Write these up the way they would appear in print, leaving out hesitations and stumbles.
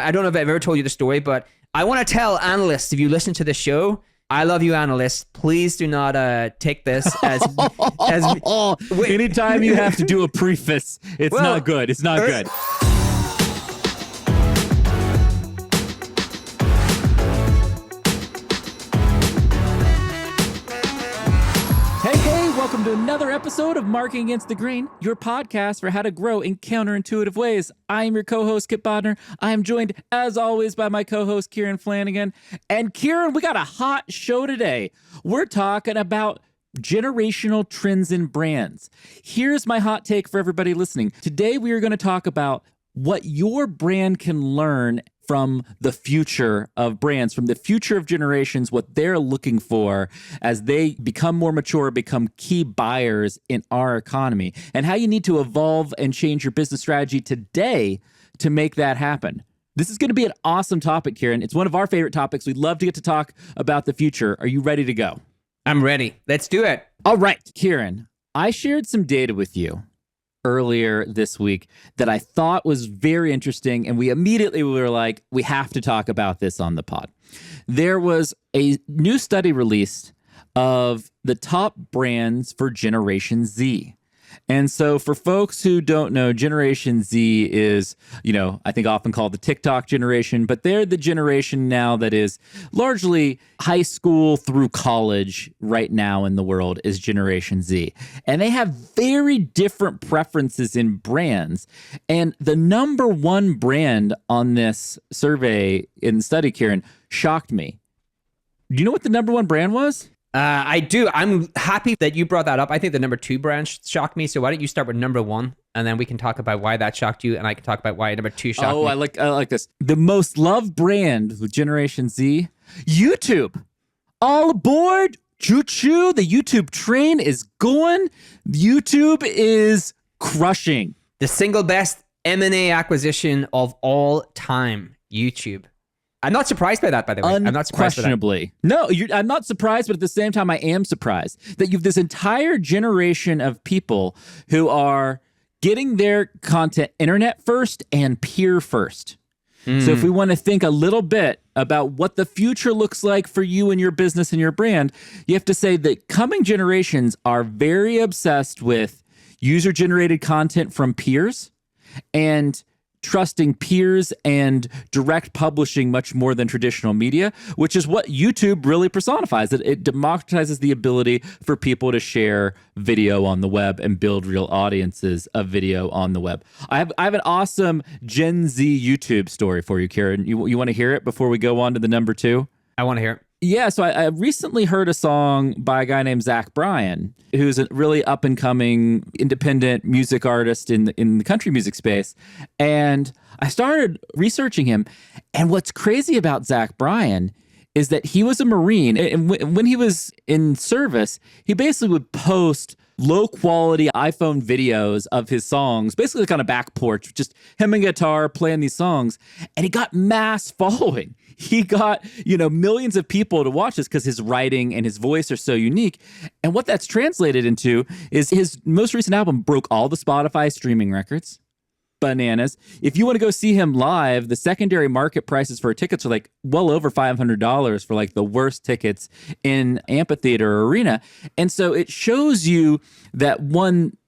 I don't know if I've ever told you the story, but I want to tell analysts, if you listen to the show, I love you, analysts. Please do not take this as anytime you have to do a preface, it's not good. It's not good. Welcome to another episode of Marketing Against the Grain, your podcast for how to grow in counterintuitive ways. I am your co-host, Kipp Bodnar. I am joined, as always, by my co-host, Kieran Flanagan. And Kieran, we got a hot show today. We're talking about generational trends in brands. Here's my hot take for everybody listening. Today, we are going to talk about what your brand can learn from the future of brands, from the future of generations, what they're looking for as they become more mature, become key buyers in our economy, and how you need to evolve and change your business strategy today to make that happen. This is going to be an awesome topic, Kieran. It's one of our favorite topics. We'd love to get to talk about the future. Are you ready to go? I'm ready. Let's do it. All right, Kieran, I shared some data with you earlier this week that I thought was very interesting, and we immediately were like, we have to talk about this on the pod. There was a new study released of the top brands for Generation Z. And so for folks who don't know, Generation Z is, I think often called the TikTok generation, but they're the generation now that is largely high school through college right now in the world is Generation Z. And they have very different preferences in brands. And the number one brand on this survey in the study, Kieran, shocked me. Do you know what the number one brand was? I do. I'm happy that you brought that up. I think the number two brand shocked me. So why don't you start with number one, and then we can talk about why that shocked you, and I can talk about why number two shocked me. I like this. The most loved brand with Generation Z, YouTube. All aboard, choo-choo. The YouTube train is going. YouTube is crushing. The single best M&A acquisition of all time, YouTube. I'm not surprised by that, by the way. I'm not surprised by that. No, I'm not surprised, but at the same time, I am surprised that you have this entire generation of people who are getting their content internet first and peer first. So if we want to think a little bit about what the future looks like for you and your business and your brand, you have to say that coming generations are very obsessed with user-generated content from peers and trusting peers and direct publishing much more than traditional media, which is what YouTube really personifies. It democratizes the ability for people to share video on the web and build real audiences of video on the web. I have an awesome Gen Z YouTube story for you, Kieran. You want to hear it before we go on to the number two? I want to hear it. Yeah, so I recently heard a song by a guy named Zach Bryan, who's a really up-and-coming independent music artist in the country music space. And I started researching him. And what's crazy about Zach Bryan is that he was a Marine. And when he was in service, he basically would post low-quality iPhone videos of his songs, basically like on a back porch, just him and guitar playing these songs. And he got mass following. He got, millions of people to watch this because his writing and his voice are so unique. And what that's translated into is his most recent album broke all the Spotify streaming records. Bananas. If you want to go see him live, the secondary market prices for tickets are like well over $500 for like the worst tickets in amphitheater arena. And so it shows you that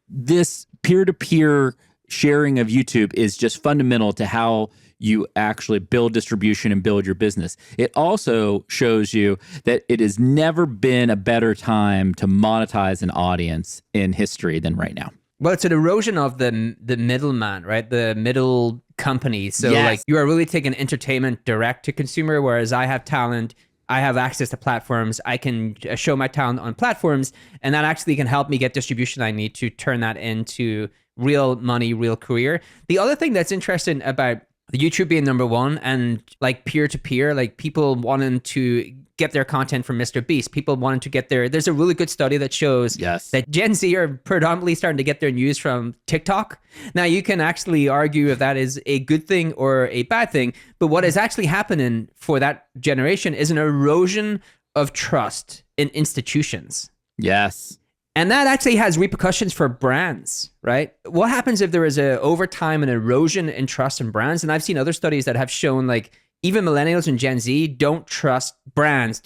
this peer-to-peer sharing of YouTube is just fundamental to how you actually build distribution and build your business. It also shows you that it has never been a better time to monetize an audience in history than right now. Well, it's an erosion of the middleman, right? The middle company. So yes. Like you are really taking entertainment direct to consumer, whereas I have talent, I have access to platforms, I can show my talent on platforms, and that actually can help me get distribution I need to turn that into real money, real career. The other thing that's interesting about the YouTube being number one and like peer-to-peer, like people wanting to get their content from Mr. Beast, people wanting to get there's a really good study that shows that Gen Z are predominantly starting to get their news from TikTok. Now you can actually argue if that is a good thing or a bad thing, but what is actually happening for that generation is an erosion of trust in institutions. Yes. And that actually has repercussions for brands, right? What happens if there is over time an erosion in trust in brands? And I've seen other studies that have shown like even millennials and Gen Z don't trust brands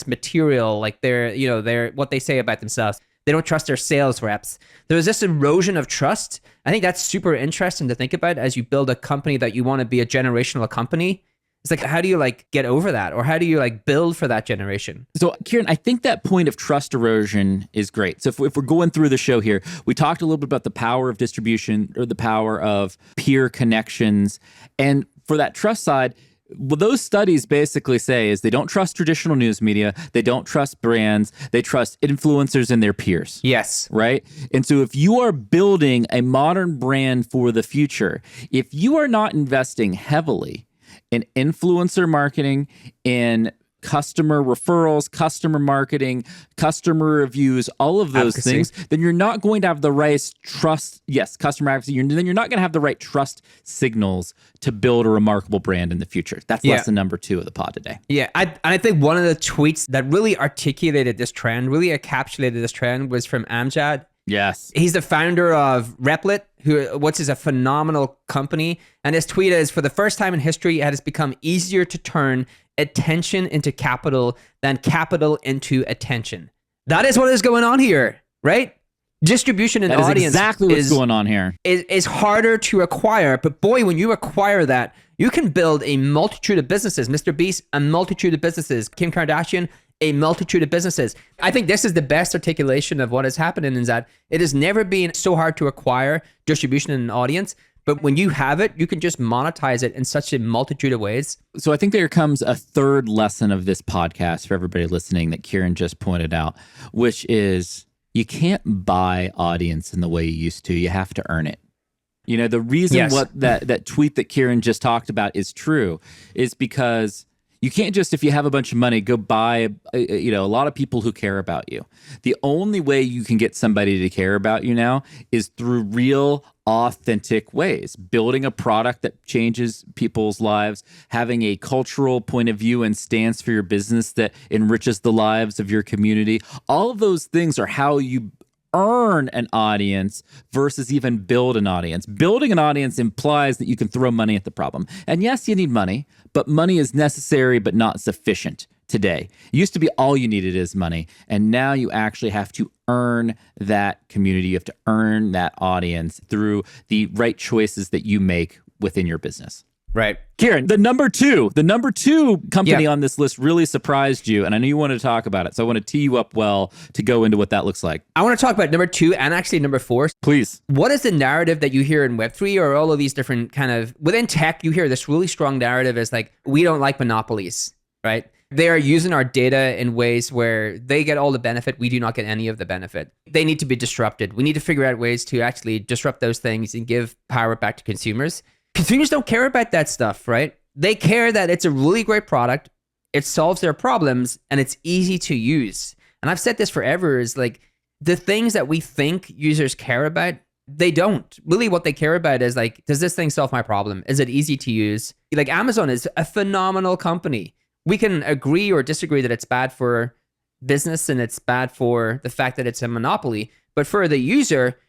material, like their what they say about themselves. They don't trust their sales reps. There's this erosion of trust. I think that's super interesting to think about as you build a company that you want to be a generational company. It's like, how do you like get over that? Or how do you like build for that generation? So Kieran, I think that point of trust erosion is great. So if we're going through the show here, we talked a little bit about the power of distribution or the power of peer connections. And for that trust side, what those studies basically say is they don't trust traditional news media. They don't trust brands. They trust influencers and their peers. Yes. Right? And so if you are building a modern brand for the future, if you are not investing heavily in influencer marketing, in customer referrals, customer marketing, customer reviews, all of those things, then you're not going to have the right trust. Yes, customer advocacy. Then you're not going to have the right trust signals to build a remarkable brand in the future. That's lesson number 2 of the pod today. Yeah, I think one of the tweets that really articulated this trend, really encapsulated this trend, was from Amjad. Yes. He's the founder of Replit, which is a phenomenal company. And his tweet is, for the first time in history, it has become easier to turn attention into capital than capital into attention. That is what is going on here, right? Distribution and that audience is exactly what's going on here. Is harder to acquire. But boy, when you acquire that, you can build a multitude of businesses. Mr. Beast, a multitude of businesses. Kim Kardashian, a multitude of businesses. I think this is the best articulation of what is happening, is that it has never been so hard to acquire distribution and an audience. But when you have it, you can just monetize it in such a multitude of ways. So I think there comes a third lesson of this podcast for everybody listening that Kieran just pointed out, which is you can't buy audience in the way you used to. You have to earn it. You know, the reason what that tweet that Kieran just talked about is true is because you can't just, if you have a bunch of money, go buy, a lot of people who care about you. The only way you can get somebody to care about you now is through real, authentic ways. Building a product that changes people's lives, having a cultural point of view and stance for your business that enriches the lives of your community. All of those things are how you earn an audience versus even build an audience. Building an audience implies that you can throw money at the problem. And yes, you need money, but money is necessary but not sufficient today. It used to be all you needed is money, and now you actually have to earn that community. You have to earn that audience through the right choices that you make within your business. Right. Kieran, the number two company on this list really surprised you, and I know you wanted to talk about it, so I want to tee you up well to go into what that looks like. I want to talk about number 2 and actually number 4. Please. What is the narrative that you hear in Web3 or all of these different kind of, within tech, you hear this really strong narrative is like, we don't like monopolies, right? They are using our data in ways where they get all the benefit. We do not get any of the benefit. They need to be disrupted. We need to figure out ways to actually disrupt those things and give power back to consumers. Consumers don't care about that stuff, right? They care that it's a really great product, it solves their problems, and it's easy to use. And I've said this forever, is like the things that we think users care about, they don't. Really what they care about is like, does this thing solve my problem? Is it easy to use? Like Amazon is a phenomenal company. We can agree or disagree that it's bad for business and it's bad for the fact that it's a monopoly. But for the user,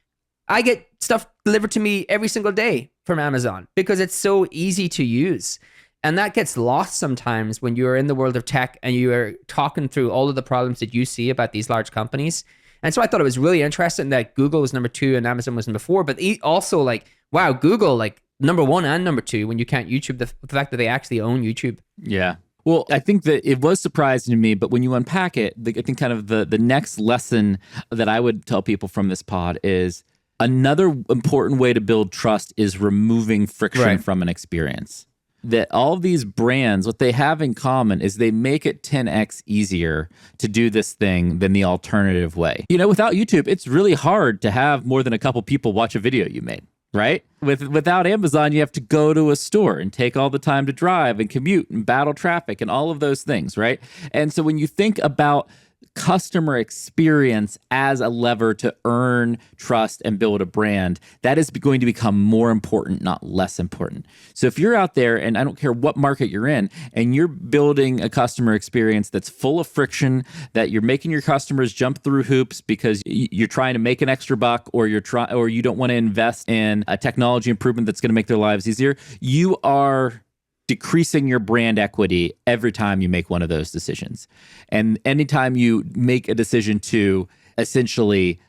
I get stuff delivered to me every single day from Amazon because it's so easy to use. And that gets lost sometimes when you're in the world of tech and you are talking through all of the problems that you see about these large companies. And so I thought it was really interesting that Google was number 2 and Amazon was number 4. But also like, wow, Google like number 1 and number 2 when you count YouTube, the fact that they actually own YouTube. Yeah. Well, I think that it was surprising to me, but when you unpack it, I think kind of the next lesson that I would tell people from this pod is another important way to build trust is removing friction from an experience. That all these brands, what they have in common is they make it 10x easier to do this thing than the alternative way. You know, without YouTube, it's really hard to have more than a couple people watch a video you made. Right? Without Amazon, you have to go to a store and take all the time to drive and commute and battle traffic and all of those things, right? And so when you think about customer experience as a lever to earn trust and build a brand, that is going to become more important, not less important. So if you're out there, and I don't care what market you're in, and you're building a customer experience that's full of friction, that you're making your customers jump through hoops because you're trying to make an extra buck, or or you don't want to invest in a technology improvement that's going to make their lives easier, you are decreasing your brand equity every time you make one of those decisions. And anytime you make a decision to essentially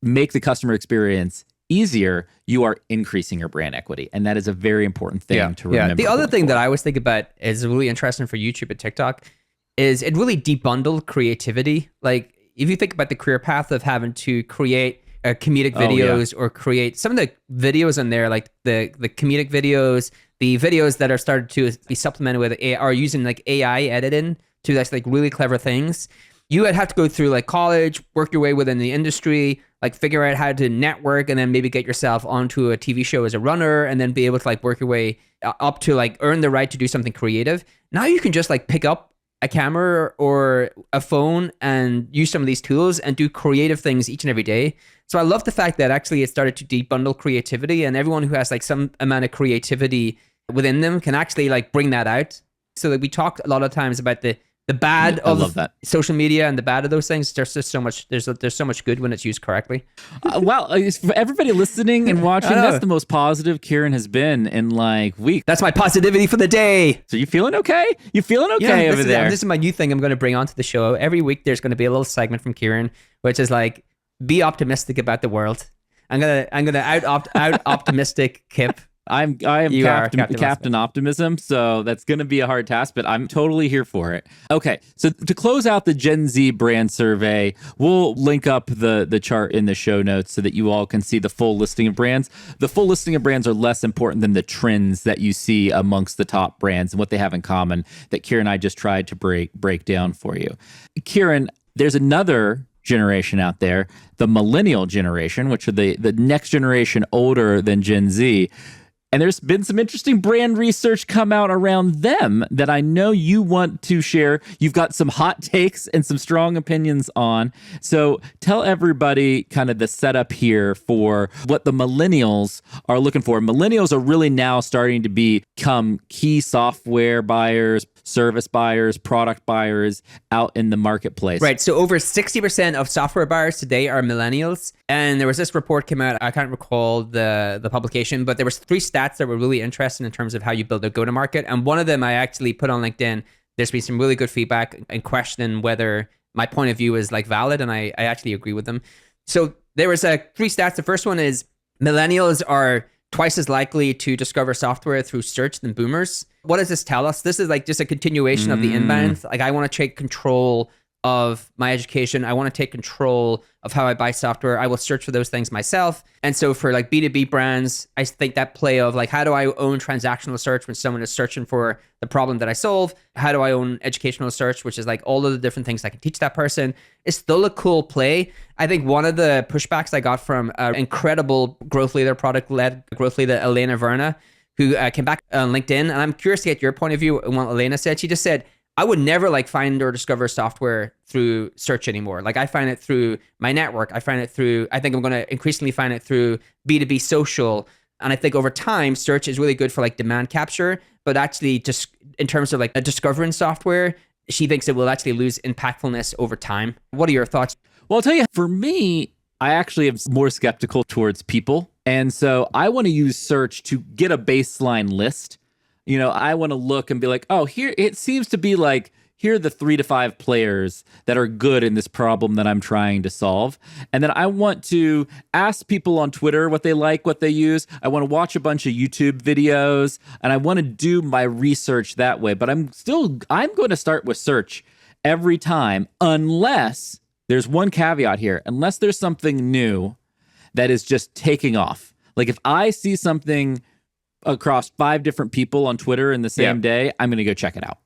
make the customer experience easier, you are increasing your brand equity. And that is a very important thing to remember. The other thing that I always think about is really interesting for YouTube and TikTok is it really debundled creativity. Like if you think about the career path of having to create comedic videos or create some of the videos on there, like the comedic videos, the videos that are started to be supplemented with AI, are using like AI editing to that's like really clever things. You would have to go through like college, work your way within the industry, like figure out how to network, and then maybe get yourself onto a TV show as a runner, and then be able to like work your way up to like earn the right to do something creative. Now you can just like pick up a camera or a phone and use some of these tools and do creative things each and every day. So I love the fact that actually it started to debundle creativity, and everyone who has like some amount of creativity within them can actually like bring that out. So like we talk a lot of times about the bad of social media and the bad of those things. There's just so much, there's so much good when it's used correctly. Well, for everybody listening and watching, that's the most positive Kieran has been in like weeks. That's my positivity for the day. So you feeling okay? You feeling okay over there? This is my new thing I'm going to bring onto the show. Every week there's going to be a little segment from Kieran, which is like, be optimistic about the world. I'm gonna out optimistic Kipp. I am Captain Optimism, so that's going to be a hard task, but I'm totally here for it. Okay, so to close out the Gen Z brand survey, we'll link up the chart in the show notes so that you all can see the full listing of brands. The full listing of brands are less important than the trends that you see amongst the top brands and what they have in common that Kieran and I just tried to break down for you. Kieran, there's another generation out there, the millennial generation, which are the next generation older than Gen Z. And there's been some interesting brand research come out around them that I know you want to share. You've got some hot takes and some strong opinions on. So tell everybody kind of the setup here for what the millennials are looking for. Millennials are really now starting to become key software buyers, service buyers, product buyers out in the marketplace. Right. So over 60% of software buyers today are millennials. And there was this report came out, I can't recall the publication, but there was 3 stats that were really interesting in terms of how you build a go-to-market. And one of them I actually put on LinkedIn. There's been some really good feedback and questioning whether my point of view is like valid, and I actually agree with them. So there was 3 stats. The first one is millennials are twice as likely to discover software through search than boomers. What does this tell us? This is like just a continuation of the inbound. Like I want to take control of my education. I want to take control of how I buy software. I will search for those things myself. And so for like B2B brands, I think that play of like, how do I own transactional search when someone is searching for the problem that I solve? How do I own educational search, which is like all of the different things I can teach that person? It's still a cool play. I think one of the pushbacks I got from an incredible growth leader, product-led growth leader, Elena Verna, who came back on LinkedIn. And I'm curious to get your point of view on what Elena said. She just said, I would never like find or discover software through search anymore. Like I find it through my network. I think I'm going to increasingly find it through B2B social. And I think over time, search is really good for like demand capture, but actually just in terms of like a discovering software, she thinks it will actually lose impactfulness over time. What are your thoughts? Well, I'll tell you, for me, I actually am more skeptical towards people. And so I want to use search to get a baseline list. You know, I want to look and be like, oh, here, it seems to be like, here are the 3 to 5 players that are good in this problem that I'm trying to solve. And then I want to ask people on Twitter what they like, what they use. I want to watch a bunch of YouTube videos, and I want to do my research that way. But I'm going to start with search every time, unless there's one caveat here, unless there's something new that is just taking off. Like if I see something across 5 different people on Twitter in the same day, I'm going to go check it out,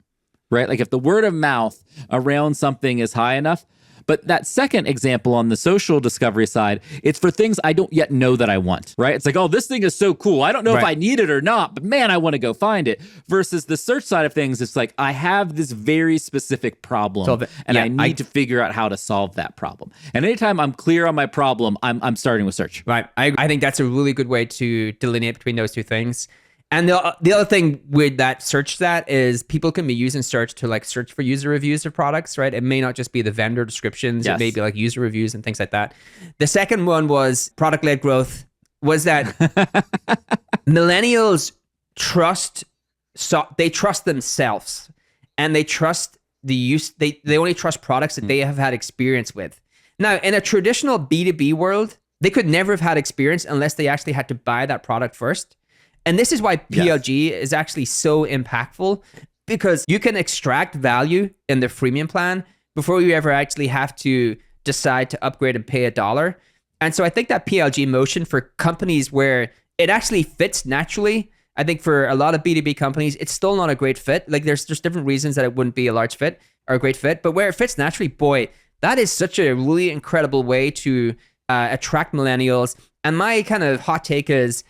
right? Like if the word of mouth around something is high enough, But that second example on the social discovery side, it's for things I don't yet know that I want, right? It's like, oh, this thing is so cool. I don't know if I need it or not, but man, I want to go find it. Versus the search side of things, it's like, I have this very specific problem and I need to figure out how to solve that problem. And anytime I'm clear on my problem, I'm starting with search. Right. I think that's a really good way to delineate between those two things. And the other thing with that search stat is people can be using search to like search for user reviews of products, right? It may not just be the vendor descriptions. It may be like user reviews and things like that. The second one was product-led growth, was that millennials they trust themselves, and they trust the use. They only trust products that they have had experience with. Now, in a traditional B2B world, they could never have had experience unless they actually had to buy that product first. And this is why PLG is actually so impactful, because you can extract value in the freemium plan before you ever actually have to decide to upgrade and pay $1. And so I think that PLG motion for companies where it actually fits naturally, I think for a lot of B2B companies, it's still not a great fit. Like there's just different reasons that it wouldn't be a large fit or a great fit, but where it fits naturally, boy, that is such a really incredible way to attract millennials. And my kind of hot take is,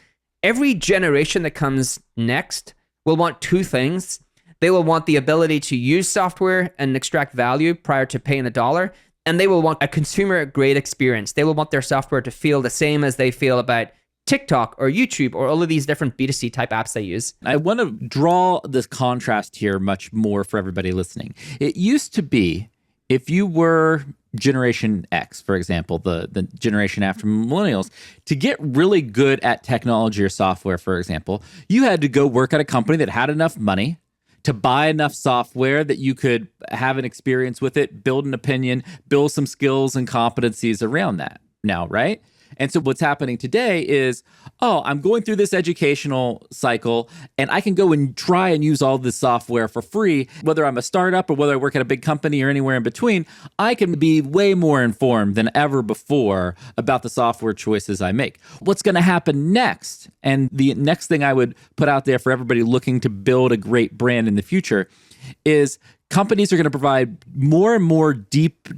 every generation that comes next will want two things. They will want the ability to use software and extract value prior to paying $1. And they will want a consumer-grade experience. They will want their software to feel the same as they feel about TikTok or YouTube or all of these different B2C type apps they use. I want to draw this contrast here much more for everybody listening. It used to be, if you were Generation X, for example, the generation after millennials, to get really good at technology or software, for example, you had to go work at a company that had enough money to buy enough software that you could have an experience with it, build an opinion, build some skills and competencies around that now, right? And so what's happening today is, oh, I'm going through this educational cycle and I can go and try and use all this software for free, whether I'm a startup or whether I work at a big company or anywhere in between. I can be way more informed than ever before about the software choices I make. What's going to happen next? And the next thing I would put out there for everybody looking to build a great brand in the future is companies are going to provide more and more deep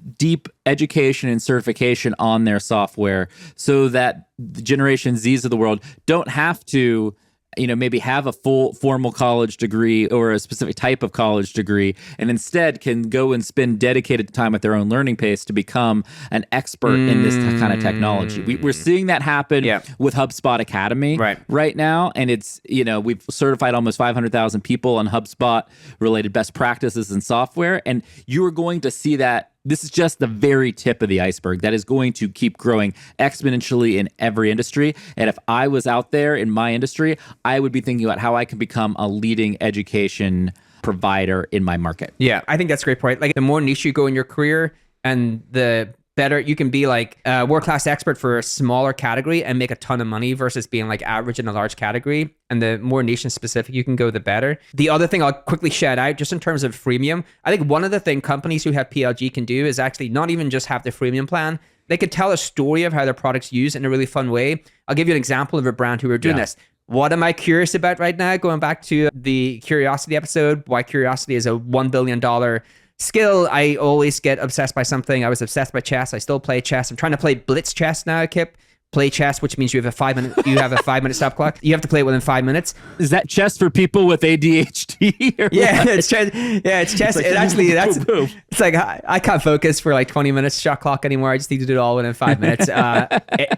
education and certification on their software so that the Generation Zs of the world don't have to, maybe have a full formal college degree or a specific type of college degree, and instead can go and spend dedicated time at their own learning pace to become an expert in this kind of technology. We're seeing that happen with HubSpot Academy right now. And it's, we've certified almost 500,000 people on HubSpot related best practices in software. And you are going to see that. This is just the very tip of the iceberg that is going to keep growing exponentially in every industry. And if I was out there in my industry, I would be thinking about how I can become a leading education provider in my market. Yeah, I think that's a great point. Like the more niche you go in your career and the better you can be like a world-class expert for a smaller category and make a ton of money versus being like average in a large category. And the more niche and specific you can go, the better. The other thing I'll quickly shout out, just in terms of freemium, I think one of the things companies who have PLG can do is actually not even just have the freemium plan. They could tell a story of how their product's used in a really fun way. I'll give you an example of a brand who are doing this. What am I curious about right now? Going back to the curiosity episode, why curiosity is a $1 billion skill. I always get obsessed by something. I was obsessed by chess. I still play chess. I'm trying to play blitz chess now, Kipp. Play chess, which means you have a 5-minute stop clock. You have to play it within 5 minutes. Is that chess for people with ADHD? Yeah, it's chess. Yeah, it's chess. It's like I can't focus for like 20 minutes shot clock anymore. I just need to do it all within 5 minutes.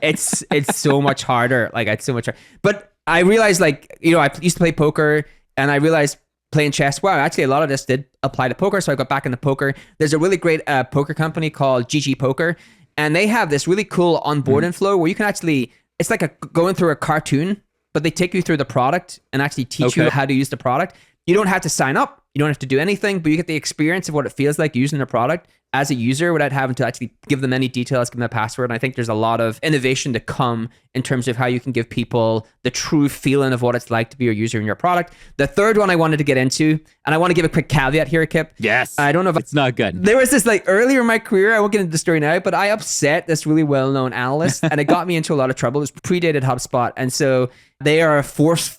It's so much harder. Like it's so much harder. But I realized I used to play poker, and I realized playing chess, wow, actually a lot of this did apply to poker. So I got back into poker. There's a really great poker company called GG Poker. And they have this really cool onboarding flow where you can actually, it's like going through a cartoon, but they take you through the product and actually teach you how to use the product. You don't have to sign up. You don't have to do anything, but you get the experience of what it feels like using the product as a user without having to actually give them any details, give them a password. And I think there's a lot of innovation to come in terms of how you can give people the true feeling of what it's like to be a user in your product. The third one I wanted to get into, and I want to give a quick caveat here, Kipp. Yes. I don't know if it's not good. There was this like earlier in my career, I won't get into the story now, but I upset this really well-known analyst and it got me into a lot of trouble. It was predated HubSpot. And so they are a force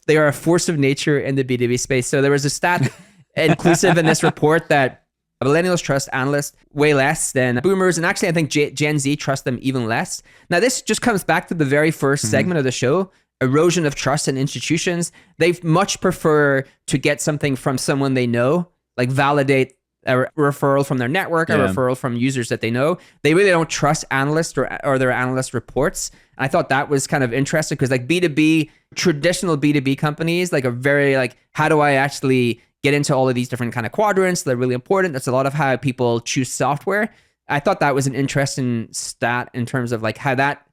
of nature in the B2B space. So there was a stat inclusive in this report that Millennials trust analysts way less than boomers. And actually, I think Gen Z trust them even less. Now, this just comes back to the very first segment of the show, erosion of trust in institutions. They much prefer to get something from someone they know, like validate a referral from their network, a referral from users that they know. They really don't trust analysts or their analyst reports. And I thought that was kind of interesting because like B2B, traditional B2B companies like are very like, how do I actually get into all of these different kind of quadrants? They're really important. That's a lot of how people choose software. I thought that was an interesting stat in terms of like how that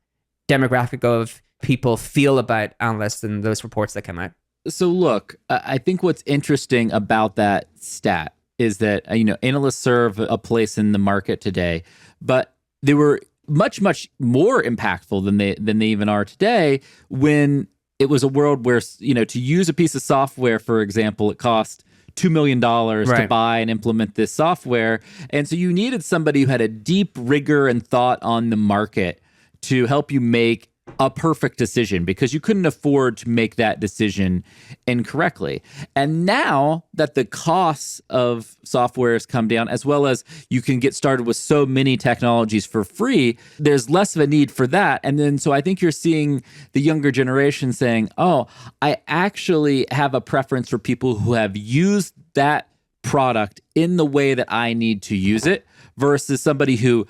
demographic of people feel about analysts and those reports that come out. So look, I think what's interesting about that stat is that, analysts serve a place in the market today, but they were much, much more impactful than they even are today when it was a world where, to use a piece of software, for example, it cost $2 million to buy and implement this software. And so you needed somebody who had a deep rigor and thought on the market to help you make a perfect decision because you couldn't afford to make that decision incorrectly. And now that the costs of software has come down, as well as you can get started with so many technologies for free, there's less of a need for that. And then so I think you're seeing the younger generation saying, oh, I actually have a preference for people who have used that product in the way that I need to use it versus somebody who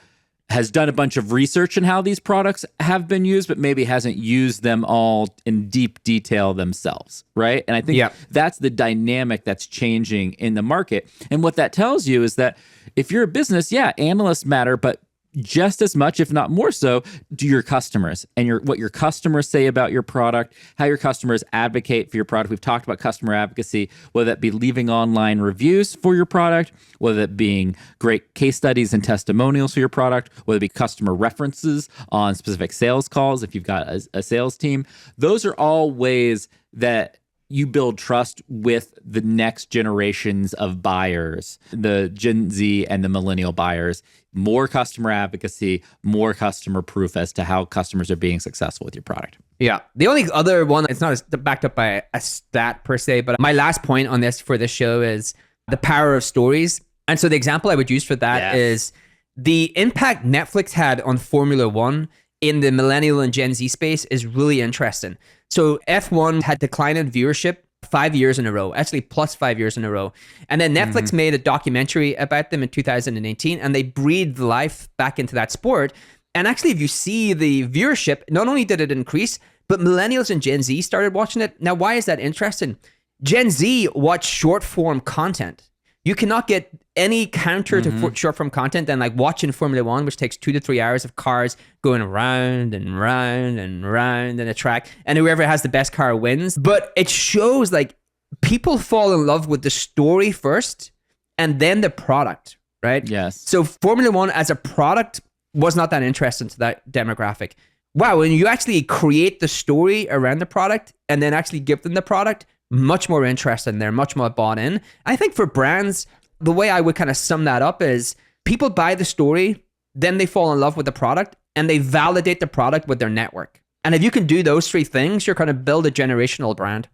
has done a bunch of research in how these products have been used, but maybe hasn't used them all in deep detail themselves, right? And I think that's the dynamic that's changing in the market. And what that tells you is that if you're a business, analysts matter, but just as much, if not more so, do your customers and what your customers say about your product, how your customers advocate for your product. We've talked about customer advocacy, whether that be leaving online reviews for your product, whether it being great case studies and testimonials for your product, whether it be customer references on specific sales calls if you've got a sales team. Those are all ways that you build trust with the next generations of buyers, the Gen Z and the millennial buyers. More customer advocacy, more customer proof as to how customers are being successful with your product. Yeah. The only other one, it's not backed up by a stat per se, but my last point on this for this show is the power of stories. And so the example I would use for that is the impact Netflix had on Formula One in the millennial and Gen Z space is really interesting. So F1 had declined viewership 5 years in a row, actually plus 5 years in a row. And then Netflix made a documentary about them in 2018, and they breathed life back into that sport. And actually, if you see the viewership, not only did it increase, but millennials and Gen Z started watching it. Now, why is that interesting? Gen Z watch short form content. You cannot get any counter to short form content than like watching Formula One, which takes 2 to 3 hours of cars going round and round and round in a track, and whoever has the best car wins. But it shows like people fall in love with the story first and then the product, right? Yes. So Formula One as a product was not that interesting to that demographic. Wow, when you actually create the story around the product and then actually give them the product, much more interested. They're much more bought in. I think for brands, the way I would kind of sum that up is people buy the story, then they fall in love with the product, and they validate the product with their network. And if you can do those three things, you're going to build a generational brand.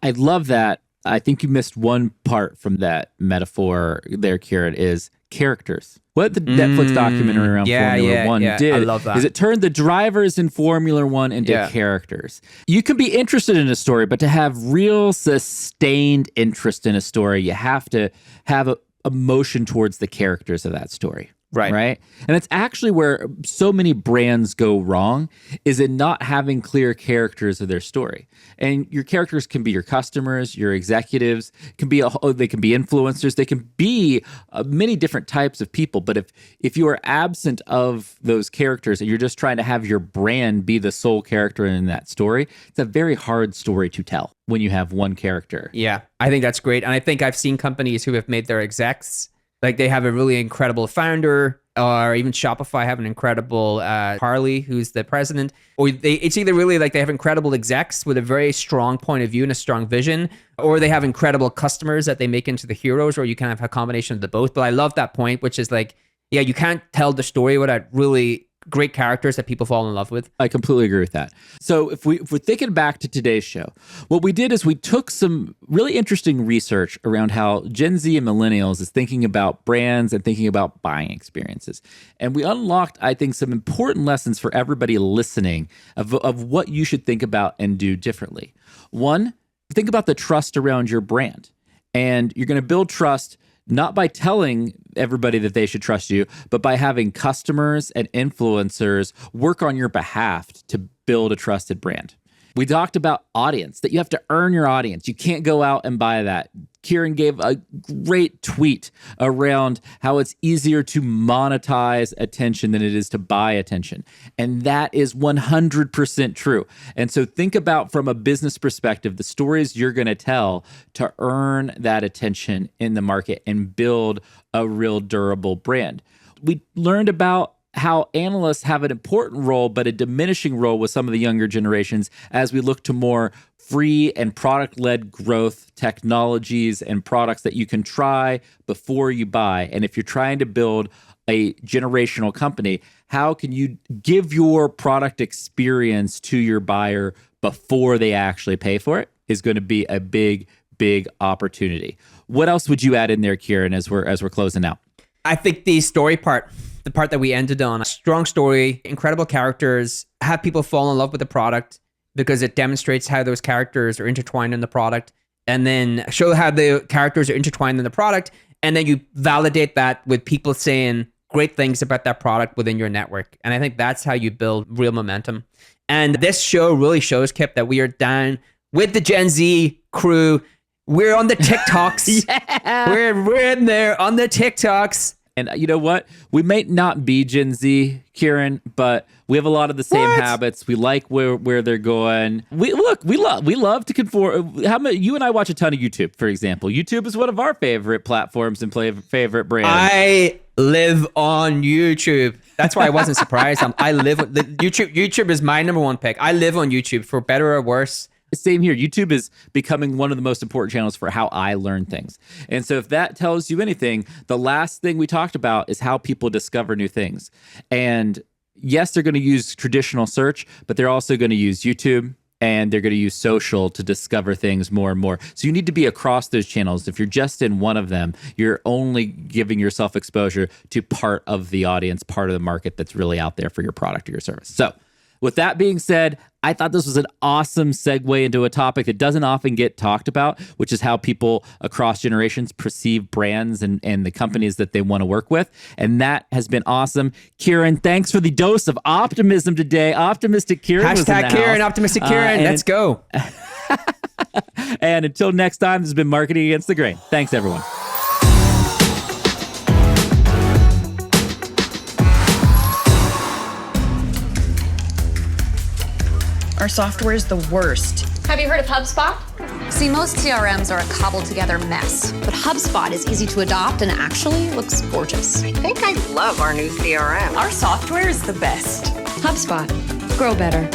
I love that. I think you missed one part from that metaphor there, Kieran, is characters. What the Netflix documentary around Formula One did I love that. is it turned the drivers in Formula One into characters. You can be interested in a story, but to have real sustained interest in a story, you have to have a emotion towards the characters of that story. Right. And it's actually where so many brands go wrong is in not having clear characters of their story. And your characters can be your customers, your executives, they can be influencers, they can be many different types of people. But if you are absent of those characters and you're just trying to have your brand be the sole character in that story, it's a very hard story to tell when you have one character. Yeah, I think that's great. And I think I've seen companies who have made their execs like they have a really incredible founder, or even Shopify have an incredible Harley, who's the president. Or it's either really like they have incredible execs with a very strong point of view and a strong vision, or they have incredible customers that they make into the heroes, or you kind of have a combination of the both. But I love that point, which is like, yeah, you can't tell the story without really great characters that people fall in love with. I completely agree with that. So if we're thinking back to today's show, what we did is we took some really interesting research around how Gen Z and millennials is thinking about brands and thinking about buying experiences. And we unlocked, I think, some important lessons for everybody listening of what you should think about and do differently. One, think about the trust around your brand. And you're going to build trust not by telling everybody that they should trust you, but by having customers and influencers work on your behalf to build a trusted brand. We talked about audience, that you have to earn your audience. You can't go out and buy that. Kieran gave a great tweet around how it's easier to monetize attention than it is to buy attention. And that is 100% true. And so think about, from a business perspective, the stories you're going to tell to earn that attention in the market and build a real durable brand. We learned about how analysts have an important role, but a diminishing role with some of the younger generations as we look to more free and product-led growth technologies and products that you can try before you buy. And if you're trying to build a generational company, how can you give your product experience to your buyer before they actually pay for it is going to be a big, big opportunity. What else would you add in there, Kieran, as we're closing out? I think the story part, the part that we ended on, a strong story, incredible characters, have people fall in love with the product because it demonstrates how those characters are intertwined in the product, and then show how the characters are intertwined in the product, and then you validate that with people saying great things about that product within your network. And I think that's how you build real momentum. And this show really shows, Kipp, that we are down with the Gen Z crew. We're on the TikToks. Yeah. We're in there on the TikToks. And you know what? We may not be Gen Z, Kieran, but we have a lot of the same habits. We like where they're going. We love to conform. You and I watch a ton of YouTube, for example. YouTube is one of our favorite platforms and favorite brands. I live on YouTube. That's why I wasn't surprised. I live with YouTube. YouTube is my number one pick. I live on YouTube, for better or worse. Same here. YouTube is becoming one of the most important channels for how I learn things. And so if that tells you anything, the last thing we talked about is how people discover new things. And yes, they're going to use traditional search, but they're also going to use YouTube, and they're going to use social to discover things more and more. So you need to be across those channels. If you're just in one of them, you're only giving yourself exposure to part of the audience, part of the market that's really out there for your product or your service. So with that being said, I thought this was an awesome segue into a topic that doesn't often get talked about, which is how people across generations perceive brands and the companies that they want to work with. And that has been awesome. Kieran, thanks for the dose of optimism today. Optimistic Kieran was in the house. Kieran, optimistic Kieran. Let's go. And until next time, this has been Marketing Against the Grain. Thanks, everyone. Our software is the worst. Have you heard of HubSpot? See, most CRMs are a cobbled together mess, but HubSpot is easy to adopt and actually looks gorgeous. I think I love our new CRM. Our software is the best. HubSpot. Grow better.